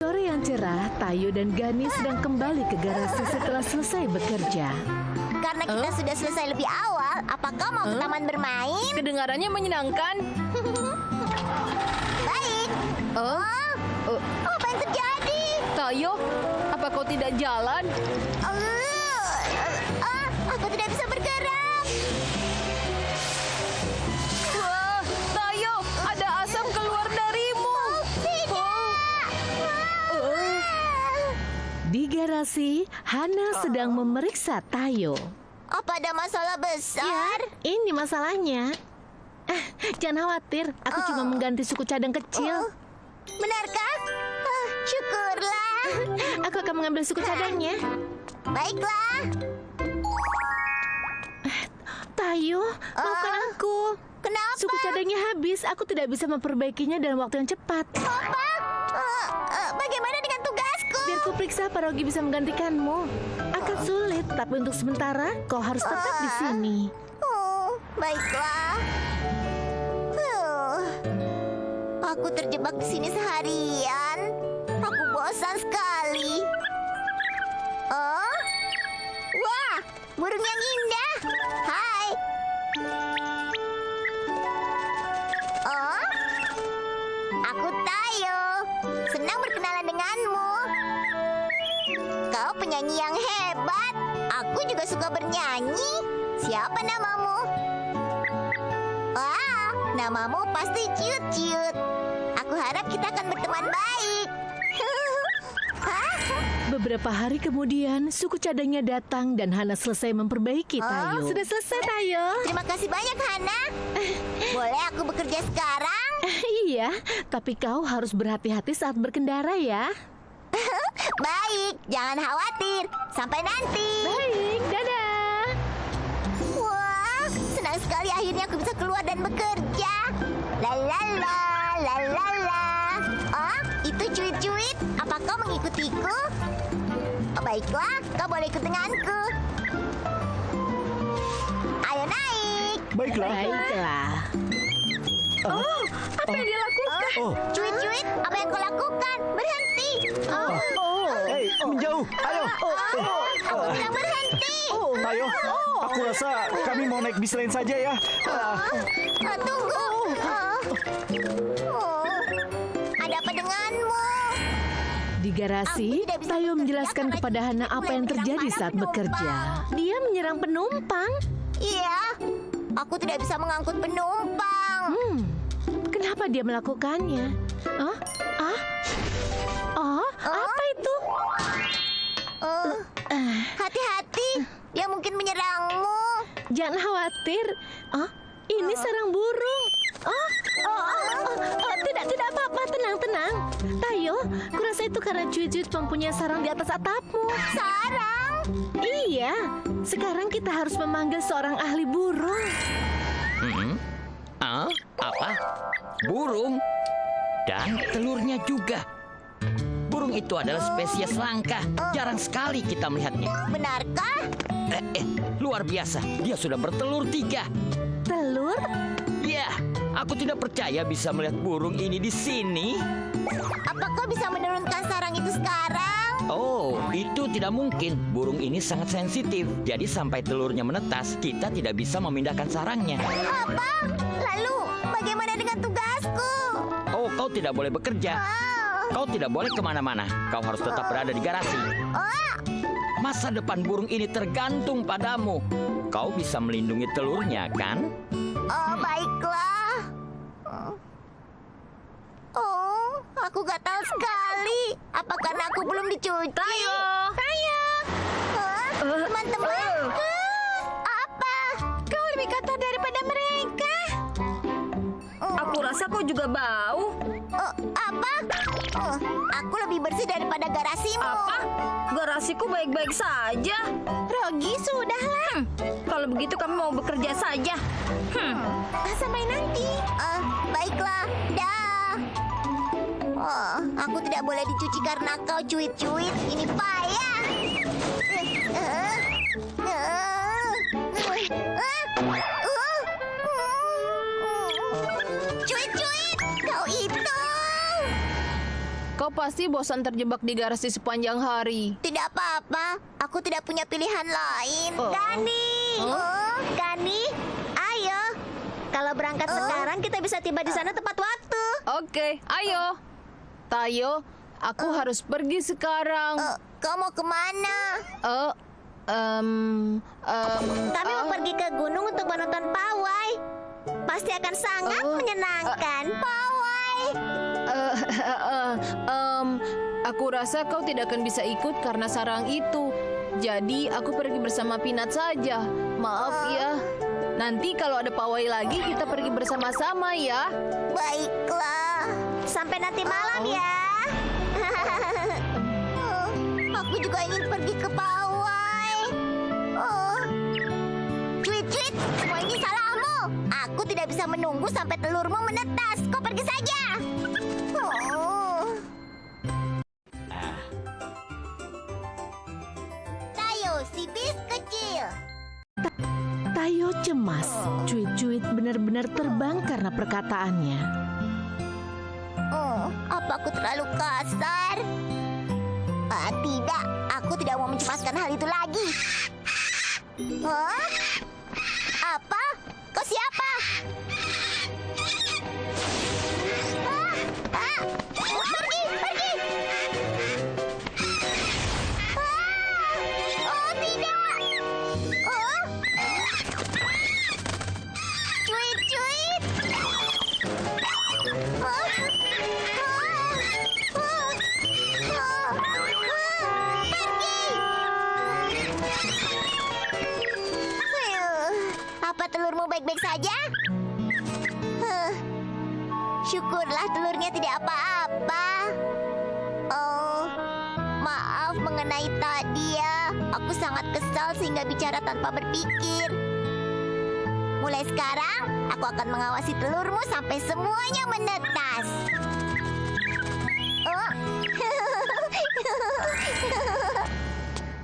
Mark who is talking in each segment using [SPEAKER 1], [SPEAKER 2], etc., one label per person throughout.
[SPEAKER 1] Sore yang cerah, Tayo dan Gani sedang kembali ke garasi setelah selesai bekerja.
[SPEAKER 2] Karena kita sudah selesai lebih awal, apakah mau ke taman bermain?
[SPEAKER 3] Kedengarannya menyenangkan.
[SPEAKER 2] Baik. Apa yang terjadi?
[SPEAKER 3] Tayo, apa kau tidak jalan?
[SPEAKER 2] Aku tidak bisa bergerak.
[SPEAKER 3] Wah, Tayo, ada asap keluar darimu.
[SPEAKER 1] Di garasi, Hana sedang memeriksa Tayo.
[SPEAKER 2] Apa ada masalah besar?
[SPEAKER 1] Ini masalahnya. Jangan khawatir, aku cuma mengganti suku cadang kecil.
[SPEAKER 2] Benarkah? Syukurlah.
[SPEAKER 1] Aku akan mengambil suku cadangnya.
[SPEAKER 2] Baiklah.
[SPEAKER 1] Tayo, maafkan aku.
[SPEAKER 2] Kenapa?
[SPEAKER 1] Suku cadangnya habis, aku tidak bisa memperbaikinya dalam waktu yang cepat.
[SPEAKER 2] Apa? Bagaimana dengan tugasku?
[SPEAKER 1] Biar ku periksa Parogi bisa menggantikanmu. Akan sulit, tapi untuk sementara kau harus tetap di sini.
[SPEAKER 2] Baiklah. Aku terjebak di sini seharian. Aku bosan sekali. Wah, burung yang indah. Hai. Aku Tayo. Senang berkenalan denganmu. Kau penyanyi yang hebat. Aku juga suka bernyanyi. Siapa namamu? Namamu pasti Ciut-Ciut. Aku harap kita akan berteman baik.
[SPEAKER 1] Beberapa hari kemudian, suku cadangnya datang dan Hana selesai memperbaiki Tayo.
[SPEAKER 3] Sudah selesai, Tayo.
[SPEAKER 2] Terima kasih banyak, Hana. Boleh aku bekerja sekarang?
[SPEAKER 1] Iya, tapi kau harus berhati-hati saat berkendara ya.
[SPEAKER 2] Baik, jangan khawatir. Sampai nanti.
[SPEAKER 1] Baik, dadah.
[SPEAKER 2] Wah, senang sekali akhirnya aku bisa keluar dan bekerja. La la la, la la la. Itu Cuit-Cuit. Apa kau mengikutiku? Baiklah, kau boleh ikut denganku. Ayo naik.
[SPEAKER 1] Baiklah.
[SPEAKER 3] Apa yang dia lakukan?
[SPEAKER 2] Cuit-Cuit, apa yang kau lakukan? Berhenti.
[SPEAKER 4] Hei, menjauh. Ayo.
[SPEAKER 2] Aku bilang berhenti.
[SPEAKER 4] Ayo. Aku rasa kami mau naik bis lain saja ya.
[SPEAKER 2] Tunggu. Ada apa denganmu?
[SPEAKER 1] Di garasi, Tayo menjelaskan kepada Hana apa yang terjadi saat bekerja. Dia menyerang penumpang.
[SPEAKER 2] Iya, aku tidak bisa mengangkut penumpang.
[SPEAKER 1] Kenapa dia melakukannya? Apa itu?
[SPEAKER 2] Hati-hati, dia mungkin menyerangmu.
[SPEAKER 1] Jangan khawatir. Ini sarang burung. Tidak apa-apa. Tenang. Tayo, kurasa itu karena Cuit-Cuit mempunyai sarang di atas atapmu.
[SPEAKER 2] Sarang?
[SPEAKER 1] Iya, sekarang kita harus memanggil seorang ahli burung.
[SPEAKER 5] Apa? Burung? Dan telurnya juga. Burung itu adalah spesies langka. Jarang sekali kita melihatnya.
[SPEAKER 2] Benarkah?
[SPEAKER 5] Luar biasa. Dia sudah bertelur 3.
[SPEAKER 1] Telur?
[SPEAKER 5] Ya, aku tidak percaya bisa melihat burung ini di sini.
[SPEAKER 2] Apakah bisa menurunkan sarang itu sekarang?
[SPEAKER 5] Oh, itu tidak mungkin. Burung ini sangat sensitif. Jadi sampai telurnya menetas, kita tidak bisa memindahkan sarangnya.
[SPEAKER 2] Apa? Lalu, bagaimana dengan tugasku?
[SPEAKER 5] Oh, kau tidak boleh bekerja. Kau tidak boleh kemana-mana. Kau harus tetap berada di garasi. Masa depan burung ini tergantung padamu. Kau bisa melindungi telurnya, kan?
[SPEAKER 2] Baiklah. Aku gatal sekali. Apa karena aku belum dicuci? Tayo. Teman-teman. Apa?
[SPEAKER 3] Kau lebih kotor daripada mereka. Aku rasa kau juga bau.
[SPEAKER 2] Apa? Aku lebih bersih daripada garasimu.
[SPEAKER 3] Apa? Garasiku baik-baik saja.
[SPEAKER 2] Rogi, sudahlah.
[SPEAKER 3] Kalau begitu kami mau bekerja saja.
[SPEAKER 2] Sampai nanti. Baiklah. Dah. Aku tidak boleh dicuci karena kau Cuit-Cuit. Ini payah. Cuit-Cuit, kau itu.
[SPEAKER 3] Kau Kau pasti bosan terjebak di garasi sepanjang hari.
[SPEAKER 2] Tidak apa-apa, aku tidak punya pilihan lain.
[SPEAKER 3] Oh.
[SPEAKER 2] Gani, Gani, ayo. Kalau berangkat sekarang kita bisa tiba di sana tepat waktu.
[SPEAKER 3] Oke, ayo. Tayo, aku harus pergi sekarang.
[SPEAKER 2] Kau mau kemana? Kami mau pergi ke gunung untuk menonton pawai. Pasti akan sangat menyenangkan. Pawai.
[SPEAKER 3] Aku rasa kau tidak akan bisa ikut karena sarang itu. Jadi aku pergi bersama Pinat saja. Maaf ya. Nanti kalau ada pawai lagi kita pergi bersama-sama ya.
[SPEAKER 2] Baiklah. Sampai nanti malam ya. Aku juga ingin pergi ke pawai. Cuit-cuit, semua ini salahmu. Aku tidak bisa menunggu sampai telurmu menetas. Kau pergi saja. Tayo, si bis kecil.
[SPEAKER 1] Tayo cemas. Cuit-cuit benar-benar terbang karena perkataannya.
[SPEAKER 2] Apa aku terlalu kasar? Tidak, aku tidak mau mencemaskan hal itu lagi. Apa? Kau siapa? Pergi, pergi. Oh, tidak. Cuit, cuit. Apa telurmu baik-baik saja? Syukurlah telurnya tidak apa-apa. Oh, maaf mengenai tadi ya. Aku sangat kesal sehingga bicara tanpa berpikir. Mulai sekarang, aku akan mengawasi telurmu sampai semuanya menetas.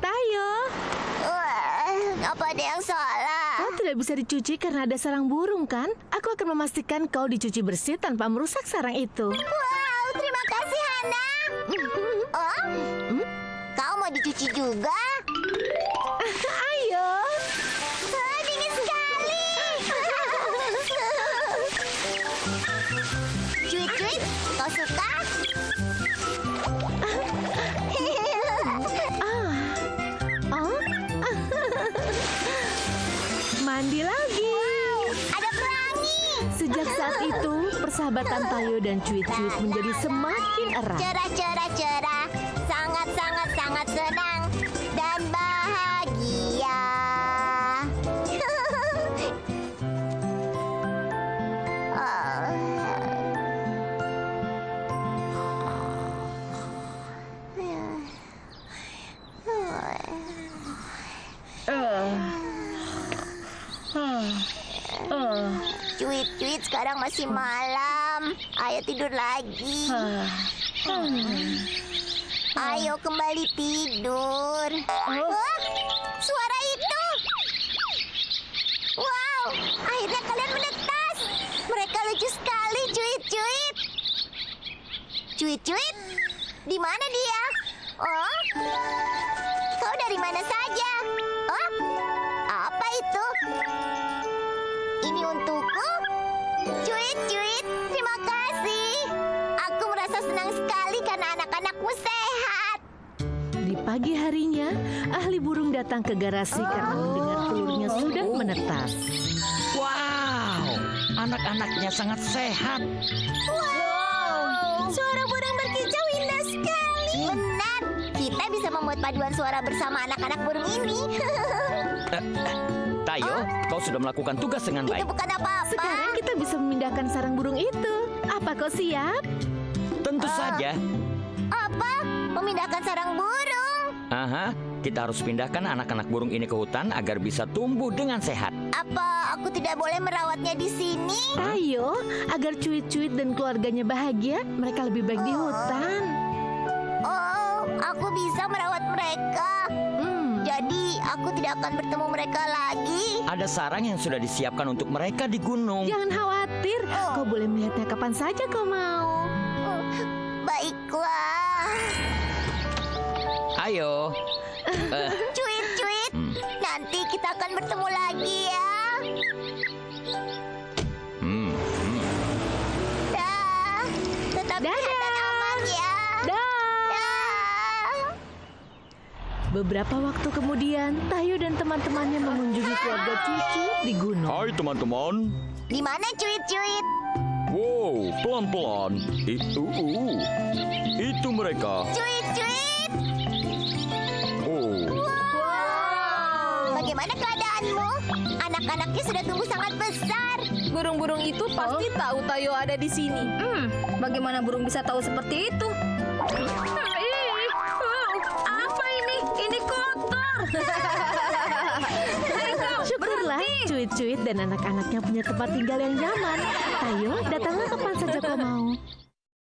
[SPEAKER 1] Tayo,
[SPEAKER 2] Apa ada yang salah?
[SPEAKER 1] kau tidak bisa dicuci karena ada sarang burung kan? Aku akan memastikan kau dicuci bersih tanpa merusak sarang itu.
[SPEAKER 2] Wow, terima kasih Hana. Kau mau dicuci juga?
[SPEAKER 1] Ayo.
[SPEAKER 2] Dingin sekali. Cuit-cuit, kau suka?
[SPEAKER 1] Mandi lagi.
[SPEAKER 2] Ada pelangi.
[SPEAKER 1] Sejak saat itu, persahabatan Tayo dan Cuit-Cuit menjadi semakin erat.
[SPEAKER 2] Cerah, cerah, cerah. Sangat, sangat, sangat senang dan bahagia. Cuit-cuit, sekarang masih malam. Ayo tidur lagi. Ayo kembali tidur. Suara itu. Wow, akhirnya kalian menetas. Mereka lucu sekali, cuit-cuit. Cuit-cuit, di mana dia? Oh, kau dari mana saja? Oh, apa itu? Ini untukku? Cuit-cuit, terima kasih. Aku merasa senang sekali karena anak-anakmu sehat.
[SPEAKER 1] Di pagi harinya, ahli burung datang ke garasi karena mendengar telurnya sudah menetas.
[SPEAKER 5] Wow, anak-anaknya sangat sehat.
[SPEAKER 2] Wow, suara burung berkicau indah sekali. Benar, kita bisa membuat paduan suara bersama anak-anak burung ini.
[SPEAKER 5] Tayo, kau sudah melakukan tugas dengan
[SPEAKER 2] Itu
[SPEAKER 5] baik.
[SPEAKER 2] bukan apa-apa.
[SPEAKER 1] Sekarang kita bisa memindahkan sarang burung itu. Apa kau siap?
[SPEAKER 5] Tentu saja.
[SPEAKER 2] Apa? Memindahkan sarang burung?
[SPEAKER 5] Aha, kita harus pindahkan anak-anak burung ini ke hutan agar bisa tumbuh dengan sehat.
[SPEAKER 2] Apa aku tidak boleh merawatnya di sini?
[SPEAKER 1] Tayo, agar Cuit-Cuit dan keluarganya bahagia, mereka lebih baik di hutan.
[SPEAKER 2] Oh, aku bisa merawat mereka. Jadi aku tidak akan bertemu mereka lagi.
[SPEAKER 5] Ada sarang yang sudah disiapkan untuk mereka di gunung.
[SPEAKER 1] Jangan khawatir, kau boleh melihatnya kapan saja kau mau.
[SPEAKER 2] Baiklah.
[SPEAKER 5] Ayo.
[SPEAKER 2] Cuit, nanti kita akan bertemu lagi ya. Dah, tetap
[SPEAKER 1] Dadah.
[SPEAKER 2] sehat dan aman ya.
[SPEAKER 1] Dah.
[SPEAKER 2] Dah.
[SPEAKER 1] Beberapa waktu kemudian, Tayo dan teman-temannya mengunjungi keluarga Cucu di gunung.
[SPEAKER 5] Hai teman-teman.
[SPEAKER 2] Di mana cuit?
[SPEAKER 5] Wow, pelan-pelan. Itu mereka.
[SPEAKER 2] Cuit.
[SPEAKER 5] Oh,
[SPEAKER 2] Bagaimana keadaanmu? Anak-anaknya sudah tumbuh sangat besar.
[SPEAKER 3] Burung-burung itu pasti tahu Tayo ada di sini.
[SPEAKER 6] Bagaimana burung bisa tahu seperti itu? Apa ini? Ini kotor.
[SPEAKER 1] Syukurlah, Cuit-Cuit dan anak-anaknya punya tempat tinggal yang nyaman. Tayo, datanglah kapan saja kau mau.